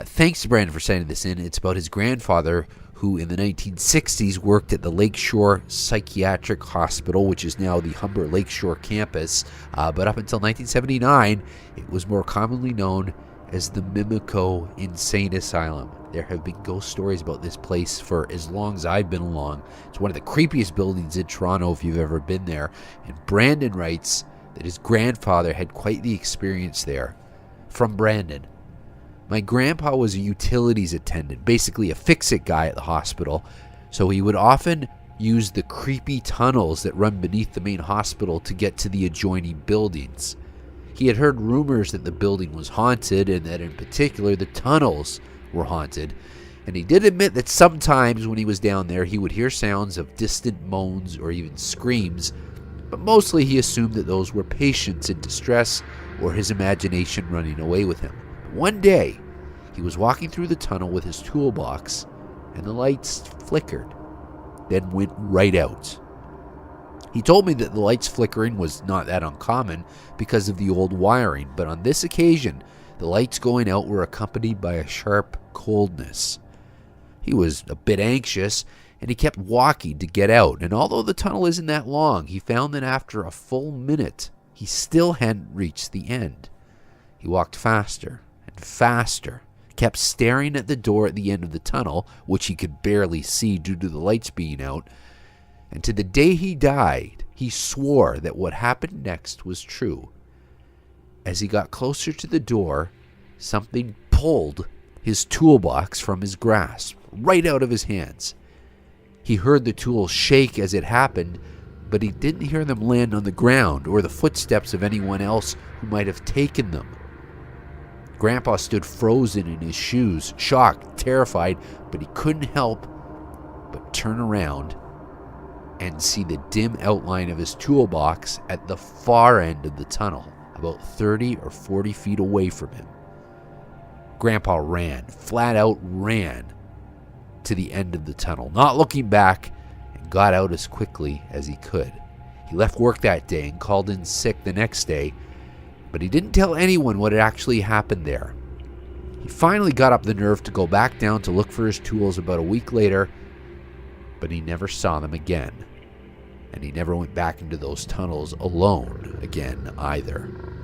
Thanks to Brandon for sending this in. It's about his grandfather, who in the 1960s worked at the Lakeshore Psychiatric Hospital, which is now the Humber Lakeshore campus. But up until 1979, it was more commonly known as the Mimico Insane Asylum. There have been ghost stories about this place for as long as I've been along. It's one of the creepiest buildings in Toronto if you've ever been there. And Brandon writes that his grandfather had quite the experience there. From Brandon: my grandpa was a utilities attendant, basically a fix-it guy at the hospital, so he would often use the creepy tunnels that run beneath the main hospital to get to the adjoining buildings. He had heard rumors that the building was haunted and that in particular the tunnels were haunted, and he did admit that sometimes when he was down there he would hear sounds of distant moans or even screams, but mostly he assumed that those were patients in distress or his imagination running away with him. One day, he was walking through the tunnel with his toolbox, and the lights flickered, then went right out. He told me that the lights flickering was not that uncommon because of the old wiring, but on this occasion, the lights going out were accompanied by a sharp coldness. He was a bit anxious, and he kept walking to get out, and although the tunnel isn't that long, he found that after a full minute, he still hadn't reached the end. He walked faster and faster, kept staring at the door at the end of the tunnel, which he could barely see due to the lights being out, and to the day he died, he swore that what happened next was true. As he got closer to the door, something pulled his toolbox from his grasp, right out of his hands. He heard the tools shake as it happened, but he didn't hear them land on the ground or the footsteps of anyone else who might have taken them. Grandpa stood frozen in his shoes, shocked, terrified, but he couldn't help but turn around and see the dim outline of his toolbox at the far end of the tunnel, about 30 or 40 feet away from him. Grandpa ran, flat out ran, to the end of the tunnel, not looking back, and got out as quickly as he could. He left work that day and called in sick the next day, but he didn't tell anyone what had actually happened there. He finally got up the nerve to go back down to look for his tools about a week later, but he never saw them again. And he never went back into those tunnels alone again either.